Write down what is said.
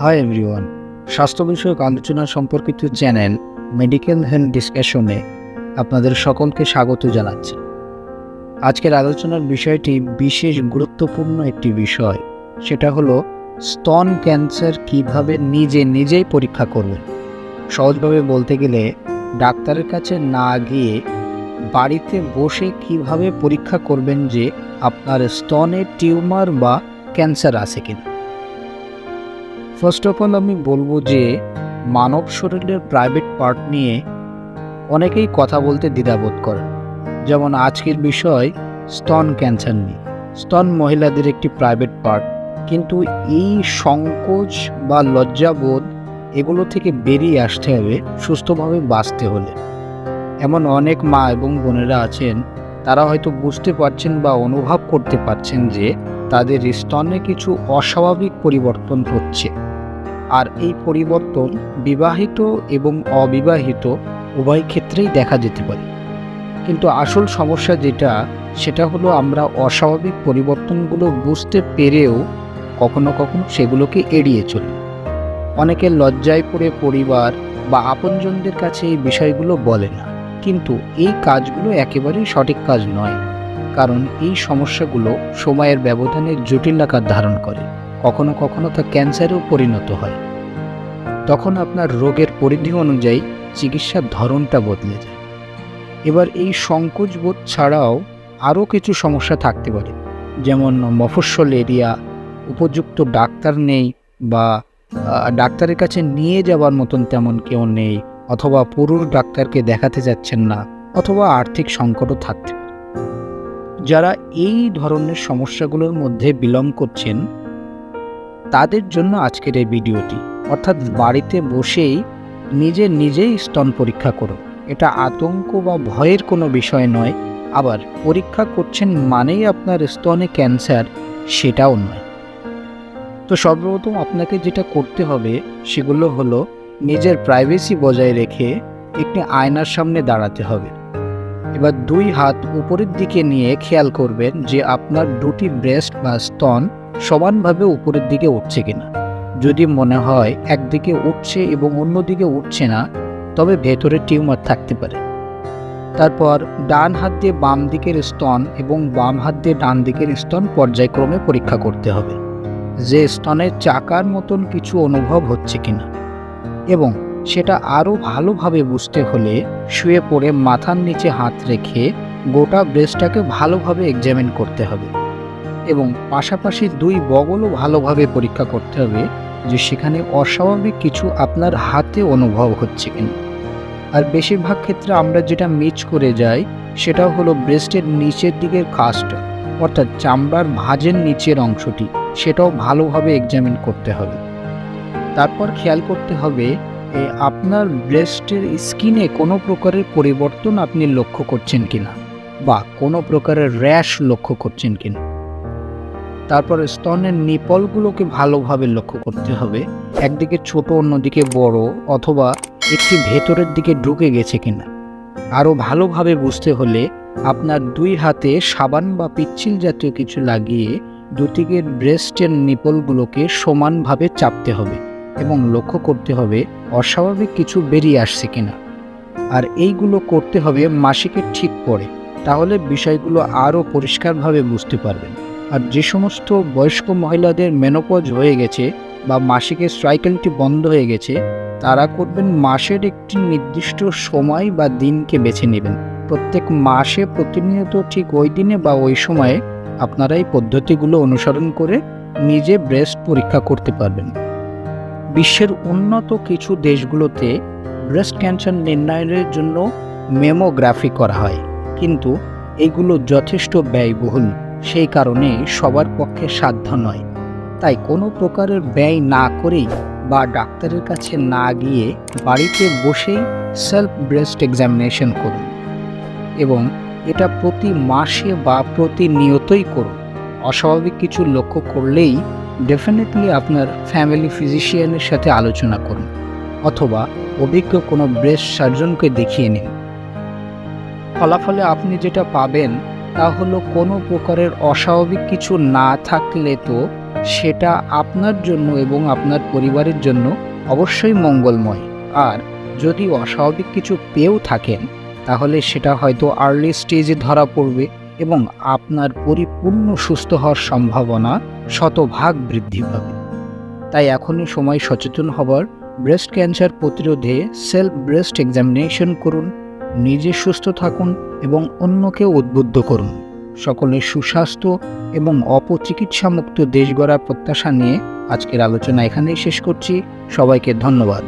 Hi everyone, স্বাস্থ্য বিষয়ক আলোচনা সম্পর্কিত চ্যানেল মেডিকেল হেলথ ডিসকাশনে আপনাদের সকলকে স্বাগত জানাচ্ছি। আজকের আলোচনার বিষয়টি বিশেষ গুরুত্বপূর্ণ একটি বিষয়, সেটা হলো স্তন ক্যান্সার কিভাবে নিজেই পরীক্ষা করবেন। সহজভাবে বলতে গেলে ডাক্তারের কাছে না গিয়ে বাড়িতে বসে কিভাবে পরীক্ষা করবেন যে আপনার স্তনে টিউমার বা ক্যান্সার আছে কিনা। ফার্স্ট অফ অল আমি বলবো যে মানব শরীরের প্রাইভেট পার্ট নিয়ে অনেকেই কথা বলতে দ্বিধাবোধ করেন। যেমন আজকের বিষয় স্তন ক্যান্সার নিয়ে। স্তন মহিলাদের একটি প্রাইভেট পার্ট, কিন্তু এই সংকোচ বা লজ্জাবোধ এগুলো থেকে বেরিয়ে আসতে হবে সুস্থভাবে বাঁচতে হলে। এমন অনেক মা এবং বোনেরা আছেন, তারা হয়তো বুঝতে পারছেন বা অনুভব করতে পারছেন যে তাদের স্তনে কিছু অস্বাভাবিক পরিবর্তন হচ্ছে, আর এই পরিবর্তন বিবাহিত এবং অবিবাহিত উভয় ক্ষেত্রেই দেখা যেতে পারে। কিন্তু আসল সমস্যা সেটা হলো আমরা অস্বাভাবিক পরিবর্তনগুলো বুঝতে পেরেও কখনো কখনো সেগুলোকে এড়িয়ে চলি। অনেকে লজ্জায় পড়ে পরিবার বা আপনজনদের কাছে এই বিষয়গুলো বলে না, কিন্তু এই কাজগুলো একেবারেই সঠিক কাজ নয়, কারণ এই সমস্যাগুলো সময়ের ব্যবধানে জটিল আকার ধারণ করে, কখনো কখনো তা ক্যান্সারেও পরিণত হয়। তখন আপনার রোগের পরিধি অনুযায়ী চিকিৎসার ধরনটা বদলে যায়। এবার এই সংকোচ বোধ ছাড়াও আরও কিছু সমস্যা থাকতে পারে, যেমন মফস্বল এরিয়া, উপযুক্ত ডাক্তার নেই বা ডাক্তারের কাছে নিয়ে যাওয়ার মতন তেমন কেউ নেই, অথবা পুরুষ ডাক্তারকে দেখাতে যাচ্ছেন না, অথবা আর্থিক সংকটও থাকতে পারে। যারা এই ধরনের সমস্যাগুলোর মধ্যে বিলং করছেন তাদের জন্য আজকের এই ভিডিওটি, অর্থাৎ বাড়িতে বসেই নিজেই স্তন পরীক্ষা করুন। এটা আতঙ্ক বা ভয়ের কোনো বিষয় নয়, আবার পরীক্ষা করছেন মানেই আপনার স্তনে ক্যান্সার সেটাও নয়। তো সর্বপ্রথম আপনাকে যেটা করতে হবে সেগুলো হলো নিজের প্রাইভেসি বজায় রেখে একটি আয়নার সামনে দাঁড়াতে হবে। এবার দুই হাত উপরের দিকে নিয়ে খেয়াল করবেন যে আপনার দুটি ব্রেস্ট বা স্তন সমানভাবে উপরের দিকে উঠছে কিনা। যদি মনে হয় একদিকে উঠছে এবং অন্যদিকে উঠছে না, তবে ভেতরে টিউমার থাকতে পারে। তারপর ডান হাত দিয়ে বাম দিকের স্তন এবং বাম হাত দিয়ে ডান দিকের স্তন পর্যায়ক্রমে পরীক্ষা করতে হবে যে স্তনের চাকার মতন কিছু অনুভব হচ্ছে কিনা। এবং সেটা আরও ভালোভাবে বুঝতে হলে শুয়ে পড়ে মাথার নিচে হাত রেখে গোটা ব্রেস্টটাকে ভালোভাবে এক্সামিন করতে হবে, এবং পাশাপাশি দুই বগলও ভালোভাবে পরীক্ষা করতে হবে যে সেখানে অস্বাভাবিক কিছু আপনার হাতে অনুভব হচ্ছে কিনা। আর বেশিরভাগ ক্ষেত্রে আমরা যেটা মিস করে যাই সেটা হলো ব্রেস্টের নিচের দিকের কাজটা, অর্থাৎ চামড়ার ভাঁজের নিচের অংশটি, সেটাও ভালোভাবে এক্সামিন করতে হবে। তারপর খেয়াল করতে হবে আপনার ব্রেস্টের স্কিনে কোনো প্রকারের পরিবর্তন আপনি লক্ষ্য করছেন কিনা, বা কোনো প্রকারের র্যাশ লক্ষ্য করছেন কিনা। তারপর স্তনের নিপলগুলোকে ভালোভাবে লক্ষ্য করতে হবে, একদিকে ছোট অন্যদিকে বড়, অথবা একটি ভেতরের দিকে ঢুকে গেছে কিনা। আরও ভালোভাবে বুঝতে হলে আপনার দুই হাতে সাবান বা পিচ্ছিল জাতীয় কিছু লাগিয়ে দুদিকের ব্রেস্টের নিপলগুলোকে সমানভাবে চাপতে হবে এবং লক্ষ্য করতে হবে অস্বাভাবিক কিছু বেরিয়ে আসছে কিনা। আর এইগুলো করতে হবে মাসিকের ঠিক পরে, তাহলে বিষয়গুলো আরও পরিষ্কারভাবে বুঝতে পারবেন। আর যে সমস্ত বয়স্ক মহিলাদের মেনোপজ হয়ে গেছে বা মাসিকের সাইকেলটি বন্ধ হয়ে গেছে, তারা করবেন মাসের একটি নির্দিষ্ট সময় বা দিনকে বেছে নেবেন। প্রত্যেক মাসে প্রতিনিয়ত ঠিক ওই দিনে বা ওই সময়ে আপনারা এই পদ্ধতিগুলো অনুসরণ করে নিজে ব্রেস্ট পরীক্ষা করতে পারবেন। বিশ্বের উন্নত কিছু দেশগুলোতে ব্রেস্ট ক্যান্সার নির্ণয়ের জন্য মেমোগ্রাফি করা হয়, কিন্তু এগুলো যথেষ্ট ব্যয়বহুল, সেই কারণে সবার পক্ষে সাধ্য নয়। তাই কোনো প্রকারের ব্যয় না করেই বা ডাক্তারের কাছে না গিয়ে বাড়িতে বসেই সেলফ ব্রেস্ট এক্সামিনেশন করুন, এবং এটা প্রতি মাসে বা প্রতিনিয়তই করুন। অস্বাভাবিক কিছু লক্ষ্য করলেই ডেফিনেটলি আপনার ফ্যামিলি ফিজিশিয়ানের সাথে আলোচনা করুন, অথবা অভিজ্ঞ কোনো ব্রেস্ট সার্জনকে দেখিয়ে নিন। ফলাফলে আপনি যেটা পাবেন তা হলো কোনো প্রকারের অস্বাভাবিক কিছু না থাকলে তো সেটা আপনার জন্য এবং আপনার পরিবারের জন্য অবশ্যই মঙ্গলময়। আর যদি অস্বাভাবিক কিছু পেয়েও থাকেন, তাহলে সেটা হয়তো আর্লি স্টেজে ধরা পড়বে এবং আপনার পরিপূর্ণ সুস্থ হওয়ার সম্ভাবনা শতভাগ বৃদ্ধি পাবে। তাই এখনই সময় সচেতন হবার। ব্রেস্ট ক্যান্সার প্রতিরোধে সেলফ ব্রেস্ট এক্সামিনেশন করুন, নিজে সুস্থ থাকুন এবং অন্যকেও উদ্বুদ্ধ করুন। সকলের সুস্বাস্থ্য এবং অপচিকিৎসামুক্ত দেশ গড়ার প্রত্যাশা নিয়ে আজকের আলোচনা এখানেই শেষ করছি। সবাইকে ধন্যবাদ।